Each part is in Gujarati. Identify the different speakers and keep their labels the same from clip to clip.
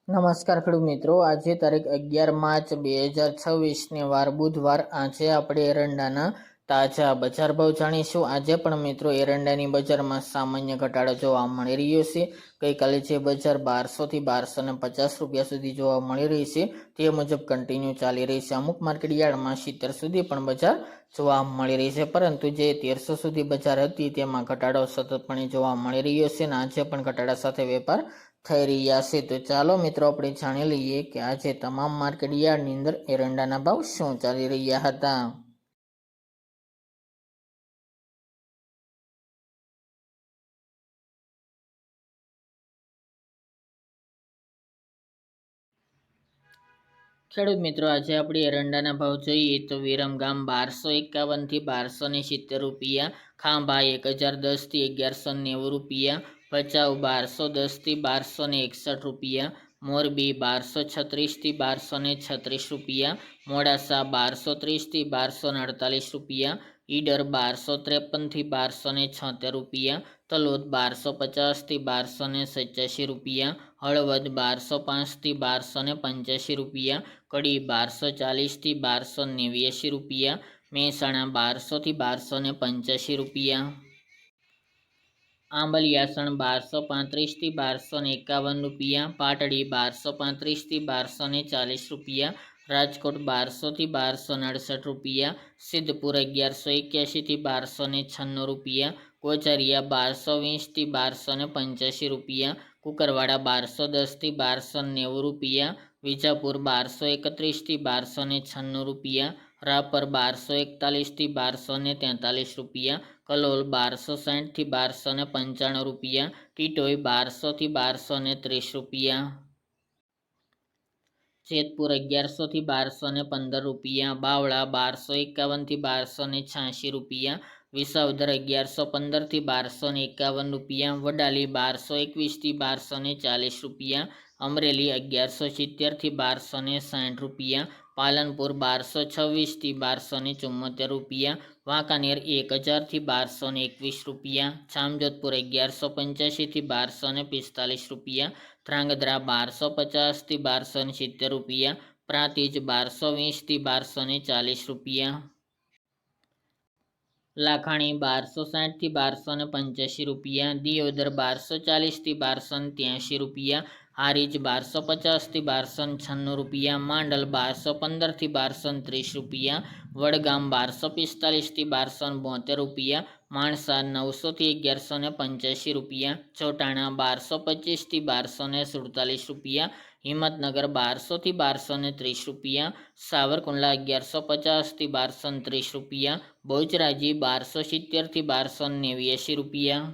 Speaker 1: નમસ્કાર ખેડૂત મિત્રો, આજે તારીખ 11 માર્ચ 2026 વાર બુધવાર. આજે આપણે એરંડાના તાજા બજાર ભાવ જાણીશું. આજે પણ મિત્રો એરંડાની બજારમાં સામાન્ય ઘટાડો જોવા મળી રહ્યો છે. ગઈકાલે જે બજાર 1200 થી 1250 રૂપિયા સુધી જોવા મળી રહી છે તે મુજબ કન્ટિન્યુ ચાલી રહી છે. અમુક માર્કેટ યાર્ડમાં 70 સુધી પણ બજાર જોવા મળી રહી છે, પરંતુ જે 1300 સુધી બજાર હતી તેમાં ઘટાડો સતતપણે જોવા મળી રહ્યો છે અને આજે પણ ઘટાડા સાથે વેપાર થઈ રહ્યા છે. તો ચાલો મિત્રો આપણે જાણી લઈએ કે આજે તમામ માર્કેટ યાર્ડની અંદર એરંડાના ભાવ શું ચાલી રહ્યા હતા. ખેડૂત મિત્રો, આજે આપણે એરંડાના ભાવ જોઈએ તો વિરમગામ 1251 થી 1270 રૂપિયા, ખાંભા 1010 થી 1190 રૂપિયા, ભચાઉ 1210 થી 1261 રૂપિયા, મોરબી 1236 થી 1236 રૂપિયા, મોડાસા 1230 થી 1248 રૂપિયા, ઈડર 1253 થી 1276 રૂપિયા, તલોદ 1250 થી 1287 રૂપિયા, હળવદ 1205 થી 1285 રૂપિયા, કડી 1240 થી 1289 રૂપિયા, મહેસાણા 1200 થી 1285 રૂપિયા, આંબલિયાસણ 1235 થી 1251 રૂપિયા, પાટડી 1235 થી 1240 રૂપિયા, રાજકોટ 1200 થી 1269 રૂપિયા, સિદ્ધપુર 1181 થી 1296 રૂપિયા, કોચરિયા 1220 થી 1285 રૂપિયા, કુકરવાડા 1210 થી 1290 રૂપિયા, વિજાપુર 1231 થી 1296 રૂપિયા, રાપર 1241 થી 1243 રૂપિયા, કલોલ 1260 થી 1295 રૂપિયા, ટીટોઈ 1200 થી 1230 રૂપિયા, જેતપુર 1100 થી 1215 રૂપિયા, બાવળા 1251 થી 1286 રૂપિયા, વિસાવદર 1115 થી 1251 રૂપિયા, વડાલી 1221 થી 1240 રૂપિયા, અમરેલી 1170 થી 1260 રૂપિયા, પાલનપુર 1226 થી 1274 રૂપિયા, વાંકાનેર 1000 થી 1221 રૂપિયા, જામજોધપુર 1185 થી 1245 રૂપિયા, ધ્રાંગધ્રા 1250 થી 1270 રૂપિયા, પ્રાંતિજ 1220 થી 1240 રૂપિયા, લાખાણી 1260 થી 1285 રૂપિયા, દિયોદર 1240 થી 1283 રૂપિયા, હારીજ 1250 થી 1296 રૂપિયા, માંડલ 1215 થી 1230 રૂપિયા, વડગામ 1245 થી 1272 રૂપિયા, માણસા 900 થી 1185 રૂપિયા, ચોટાણા 1225 થી 1247 રૂપિયા, હિંમતનગર 1200 થી 1230 રૂપિયા, સાવરકુંડલા 1150 થી 1230 રૂપિયા, બહુચરાજી 1270 થી 1289 રૂપિયા,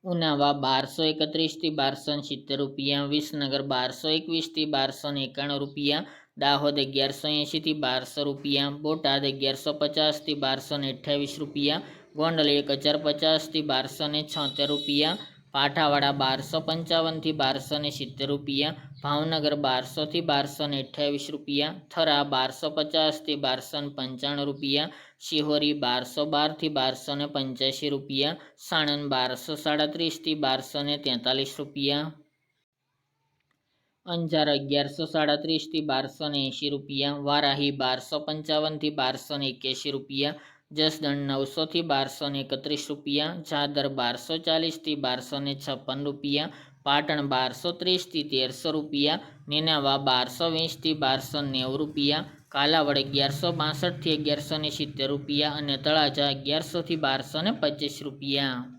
Speaker 1: ઉનાવા 1231 થી 1270 રૂપિયા, વિસનગર 1221 થી 1291 રૂપિયા, દાહોદ 1180 થી 1200 રૂપિયા, બોટાદ 1150 થી 1228 રૂપિયા, ગોંડલ 1050 થી 1276 રૂપિયા, પાઠાવાડા 1255 થી 1270 રૂપિયા, ભાવનગર 1200 થી 1228 રૂપિયા, થરા 1250 થી 1295 રૂપિયા, શિહોરી 1212 થી 1285 રૂપિયા, સાણંદ 1237 થી 1243 રૂપિયા, અંજાર 1137 થી 1280 રૂપિયા, વારાહી 1255 થી 1281 રૂપિયા, જસદણ 900 થી 1231 રૂપિયા, જાદર 1240 થી 1256 રૂપિયા, પાટણ 1230 થી 1300 રૂપિયા, નેનાવા 1220 થી 1290 રૂપિયા, કાલાવડ 1162 થી 1170 રૂપિયા અને તળાજા 1100 થી 1225 રૂપિયા.